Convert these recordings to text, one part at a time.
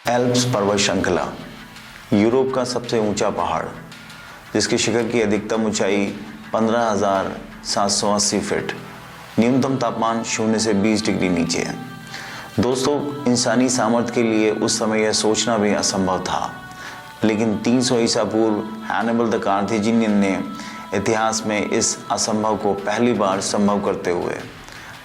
Alps पर्वत श्रृंखला Europe का सबसे ऊंचा पहाड़, जिसके शिखर की अधिकतम ऊंचाई 15,780 फीट, न्यूनतम तापमान 0 से 20 डिग्री नीचे है। दोस्तों, इंसानी सामर्थ्य के लिए उस समय यह सोचना भी असंभव था, लेकिन 300 ईसा पूर्व हैनिबल द कार्थेजिनियन ने इतिहास में इस असंभव को पहली बार संभव करते हुए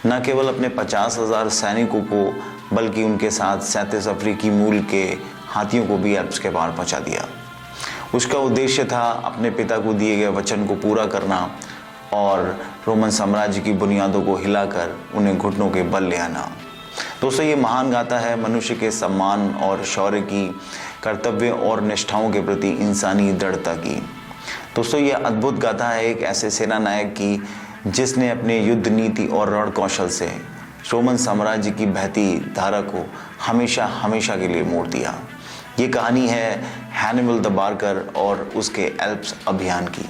न केवल अपने 50,000 सैनिकों को बल्कि उनके साथ 37 अफ्रीकी मूल के हाथियों को भी एल्प्स के पार पहुंचा दिया। उसका उद्देश्य था अपने पिता को दिए गए वचन को पूरा करना और रोमन साम्राज्य की बुनियादों को हिलाकर उन्हें घुटनों के बल ले आना। दोस्तों, ये महान गाथा है मनुष्य के सम्मान और शौर्य की, कर्तव्य और निष्ठाओं के प्रति इंसानी दृढ़ता की। दोस्तों, ये अद्भुत गाथा है एक ऐसे सेना नायक की जिसने अपने युद्ध नीति और रण कौशल से रोमन साम्राज्य की बहती धारा को हमेशा हमेशा के लिए मोड़ दिया। ये कहानी है हैनिबल द बार्बर और उसके एल्प्स अभियान की।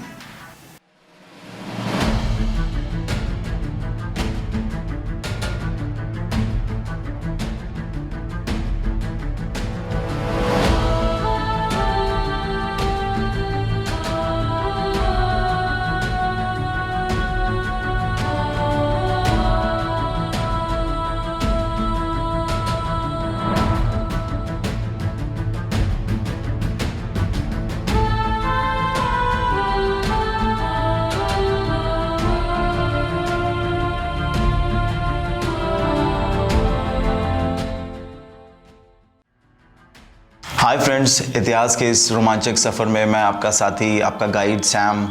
हाय फ्रेंड्स, इतिहास के इस रोमांचक सफ़र में मैं आपका साथी, आपका गाइड सैम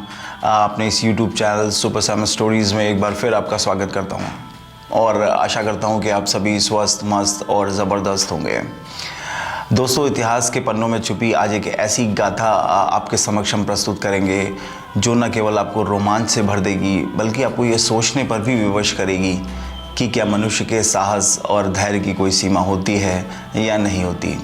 अपने इस YouTube channel super Sam stories में एक बार फिर आपका स्वागत करता हूं और आशा करता हूं कि आप सभी स्वस्थ, मस्त और ज़बरदस्त होंगे। दोस्तों, इतिहास के पन्नों में छुपी आज एक ऐसी गाथा आपके समक्ष हम प्रस्तुत करेंगे जो न केवल आपको रोमांच से भर देगी बल्कि आपको ये सोचने पर भी विवश करेगी कि क्या मनुष्य के साहस और धैर्य की कोई सीमा होती है या नहीं होती।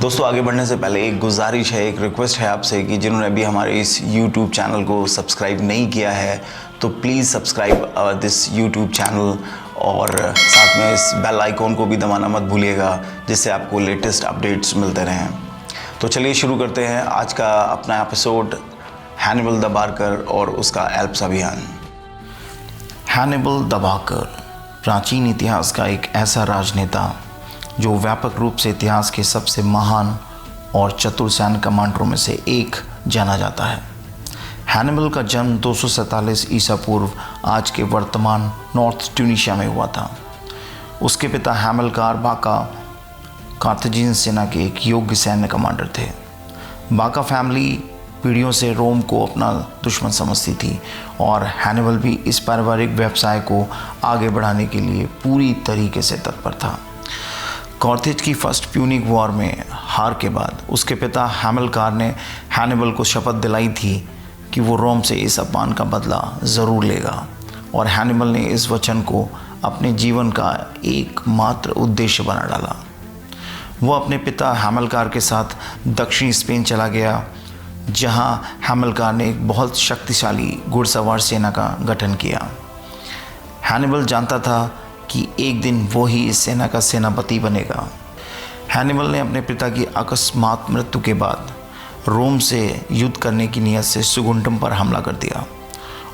दोस्तों, आगे बढ़ने से पहले एक गुजारिश है, एक रिक्वेस्ट है आपसे कि जिन्होंने अभी हमारे इस YouTube चैनल को सब्सक्राइब नहीं किया है तो please subscribe this YouTube channel और साथ में इस बेल आइकॉन को भी दबाना मत भूलिएगा, जिससे आपको लेटेस्ट अपडेट्स मिलते रहें। तो चलिए शुरू करते हैं आज का अपना एपिसोड, हैनिबल द बार्बर और उसका एल्प्स अभियान। हैनिबल द बार्बर प्राचीन इतिहास का एक ऐसा राजनेता जो व्यापक रूप से इतिहास के सबसे महान और चतुर सैन्य कमांडरों में से एक जाना जाता है। हैनिबल का जन्म 247 ईसा पूर्व आज के वर्तमान नॉर्थ ट्यूनीशिया में हुआ था। उसके पिता हैमलकार बाका कार्थेजिन सेना के एक योग्य सैन्य कमांडर थे। बाका फैमिली पीढ़ियों से रोम को अपना दुश्मन समझती थी और हैनिबल भी इस पारिवारिक व्यवसाय को आगे बढ़ाने के लिए पूरी तरीके से तत्पर था। कार्थेज की फर्स्ट प्यूनिक वॉर में हार के बाद उसके पिता हैमलकार ने हैनिबल को शपथ दिलाई थी कि वो रोम से इस अपमान का बदला ज़रूर लेगा और हैनिबल ने इस वचन को अपने जीवन का एकमात्र उद्देश्य बना डाला। वो अपने पिता हैमलकार के साथ दक्षिणी स्पेन चला गया, जहां हैमलकार ने एक बहुत शक्तिशाली घुड़सवार सेना का गठन किया। हैनिबल जानता था कि एक दिन वो ही इस सेना का सेनापति बनेगा। हैनिबल ने अपने पिता की अकस्मात मृत्यु के बाद रोम से युद्ध करने की नीयत से सुगुंटम पर हमला कर दिया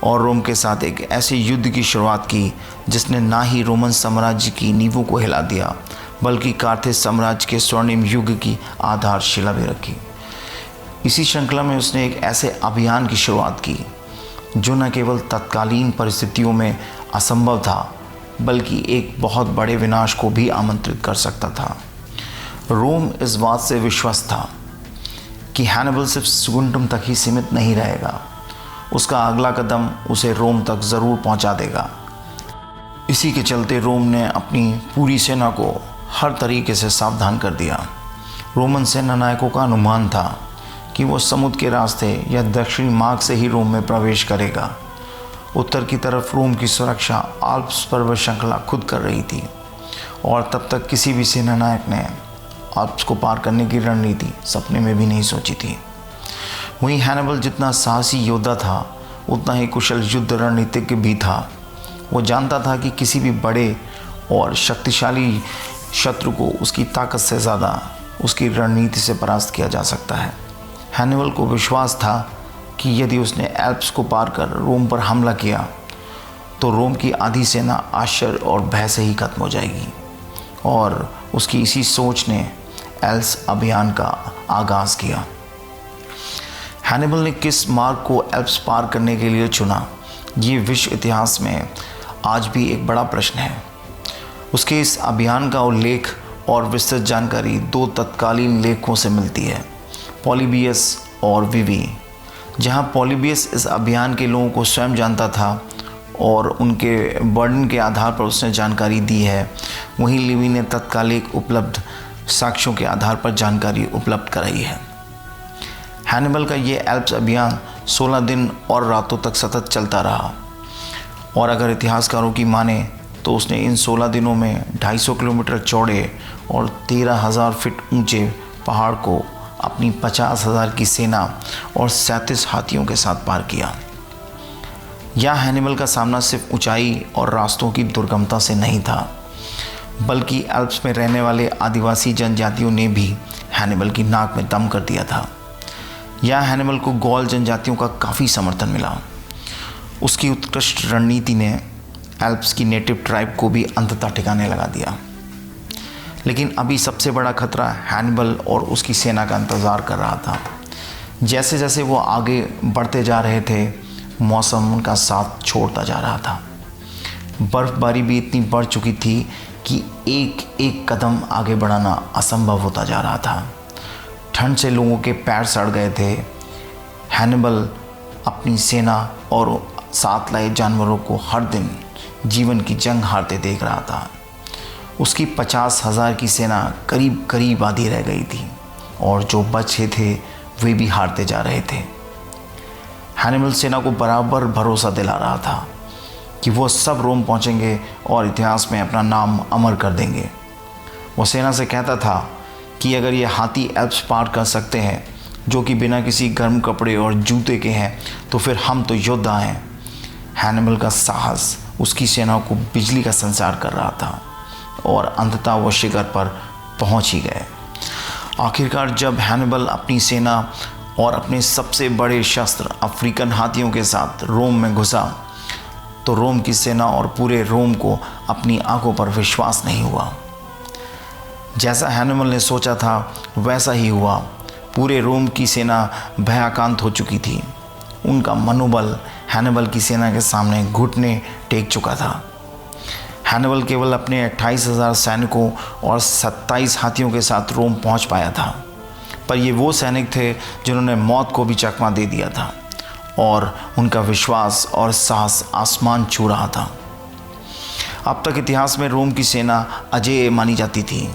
और रोम के साथ एक ऐसे युद्ध की शुरुआत की जिसने ना ही रोमन साम्राज्य की नींवों को हिला दिया बल्कि कार्थेज साम्राज्य के स्वर्णिम युग की आधारशिला भी रखी। इसी श्रृंखला में उसने एक ऐसे अभियान की शुरुआत की जो न केवल तत्कालीन परिस्थितियों में असंभव था बल्कि एक बहुत बड़े विनाश को भी आमंत्रित कर सकता था। रोम इस बात से विश्वस्त था कि हैनिबल सिर्फ सुगुंटम तक ही सीमित नहीं रहेगा, उसका अगला कदम उसे रोम तक ज़रूर पहुंचा देगा। इसी के चलते रोम ने अपनी पूरी सेना को हर तरीके से सावधान कर दिया। रोमन सेना नायकों का अनुमान था कि वो समुद्र के रास्ते या दक्षिणी मार्ग से ही रोम में प्रवेश करेगा। उत्तर की तरफ रोम की सुरक्षा आल्प्स पर्वत श्रृंखला खुद कर रही थी और तब तक किसी भी सेना नायक ने आल्प्स को पार करने की रणनीति सपने में भी नहीं सोची थी। वहीं हैनिबल जितना साहसी योद्धा था उतना ही कुशल युद्ध रणनीतिज्ञ भी था। वो जानता था कि किसी भी बड़े और शक्तिशाली शत्रु को उसकी ताकत से ज़्यादा उसकी रणनीति से परास्त किया जा सकता है। हैनिबल को विश्वास था कि यदि उसने एल्प्स को पार कर रोम पर हमला किया तो रोम की आधी सेना आश्चर्य और भय से ही खत्म हो जाएगी, और उसकी इसी सोच ने एल्प्स अभियान का आगाज़ किया। हैनिबल ने किस मार्ग को एल्प्स पार करने के लिए चुना, ये विश्व इतिहास में आज भी एक बड़ा प्रश्न है। उसके इस अभियान का उल्लेख और विस्तृत जानकारी दो तत्कालीन लेखों से मिलती है, पॉलीबियस और विवी। जहां पॉलीबियस इस अभियान के लोगों को स्वयं जानता था और उनके वर्णन के आधार पर उसने जानकारी दी है, वहीं लिवी ने तत्कालिक उपलब्ध साक्ष्यों के आधार पर जानकारी उपलब्ध कराई है। हैनिबल का ये एल्प्स अभियान 16 दिन और रातों तक सतत चलता रहा, और अगर इतिहासकारों की माने तो उसने इन 16 दिनों में 250 किलोमीटर चौड़े और 13,000 फीट ऊंचे पहाड़ को अपनी 50,000 की सेना और 37 हाथियों के साथ पार किया। यह हैनिबल का सामना सिर्फ ऊंचाई और रास्तों की दुर्गमता से नहीं था, बल्कि एल्प्स में रहने वाले आदिवासी जनजातियों ने भी हैनिबल की नाक में दम कर दिया था। यह हैनिबल को गौल जनजातियों का काफ़ी समर्थन मिला। उसकी उत्कृष्ट रणनीति ने एल्प्स की नेटिव ट्राइब को भी अंततः ठिकाने लगा दिया। लेकिन अभी सबसे बड़ा खतरा हैनिबल और उसकी सेना का इंतज़ार कर रहा था। जैसे जैसे वो आगे बढ़ते जा रहे थे, मौसम उनका साथ छोड़ता जा रहा था। बर्फ़बारी भी इतनी बढ़ चुकी थी कि एक एक कदम आगे बढ़ाना असंभव होता जा रहा था। ठंड से लोगों के पैर सड़ गए थे। हैनिबल अपनी सेना और साथ लाए जानवरों को हर दिन जीवन की जंग हारते देख रहा था। उसकी 50,000 की सेना करीब करीब आधी रह गई थी, और जो बचे थे वे भी हारते जा रहे थे। हैनिबल सेना को बराबर भरोसा दिला रहा था कि वो सब रोम पहुंचेंगे और इतिहास में अपना नाम अमर कर देंगे। वो सेना से कहता था कि अगर ये हाथी एल्प्स पार कर सकते हैं, जो कि बिना किसी गर्म कपड़े और जूते के हैं, तो फिर हम तो योद्धा हैं। हैनिबल का साहस उसकी सेना को बिजली का संचार कर रहा था, और अंततः वो शिखर पर पहुंच ही गए। आखिरकार जब हैनिबल अपनी सेना और अपने सबसे बड़े शस्त्र अफ्रीकन हाथियों के साथ रोम में घुसा, तो रोम की सेना और पूरे रोम को अपनी आंखों पर विश्वास नहीं हुआ। जैसा हैनिबल ने सोचा था वैसा ही हुआ। पूरे रोम की सेना भयाक्रांत हो चुकी थी। उनका मनोबल हैनिबल की सेना के सामने घुटने टेक चुका था। हैनिबल केवल अपने 28,000 सैनिकों और 27 हाथियों के साथ रोम पहुंच पाया था, पर ये वो सैनिक थे जिन्होंने मौत को भी चकमा दे दिया था, और उनका विश्वास और साहस आसमान छू रहा था। अब तक इतिहास में रोम की सेना अजेय मानी जाती थी,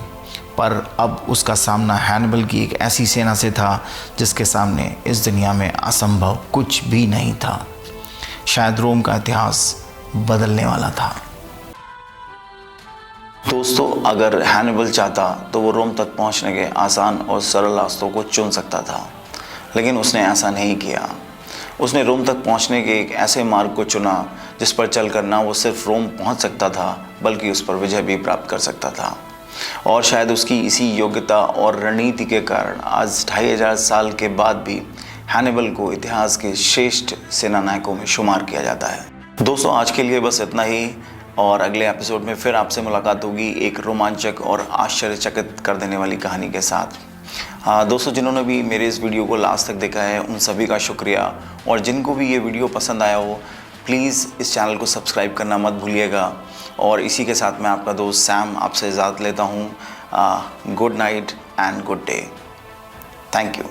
पर अब उसका सामना हैनिबल की एक ऐसी सेना से था जिसके सामने इस दुनिया में असंभव कुछ भी नहीं था। शायद रोम का इतिहास बदलने वाला था। दोस्तों, अगर हैनिबल चाहता तो वो रोम तक पहुंचने के आसान और सरल रास्तों को चुन सकता था, लेकिन उसने ऐसा नहीं किया। उसने रोम तक पहुंचने के एक ऐसे मार्ग को चुना जिस पर चलकर ना वो सिर्फ रोम पहुंच सकता था, बल्कि उस पर विजय भी प्राप्त कर सकता था। और शायद उसकी इसी योग्यता और रणनीति के कारण आज 2500 साल के बाद भी हैनिबल को इतिहास के श्रेष्ठ सेनानायकों में शुमार किया जाता है। दोस्तों, आज के लिए बस इतना ही, और अगले एपिसोड में फिर आपसे मुलाकात होगी एक रोमांचक और आश्चर्यचकित कर देने वाली कहानी के साथ। दोस्तों, जिन्होंने भी मेरे इस वीडियो को लास्ट तक देखा है उन सभी का शुक्रिया, और जिनको भी ये वीडियो पसंद आया हो प्लीज़ इस चैनल को सब्सक्राइब करना मत भूलिएगा। और इसी के साथ मैं आपका दोस्त सैम आपसे इजाज़त लेता हूँ। Good night and good day. Thank you.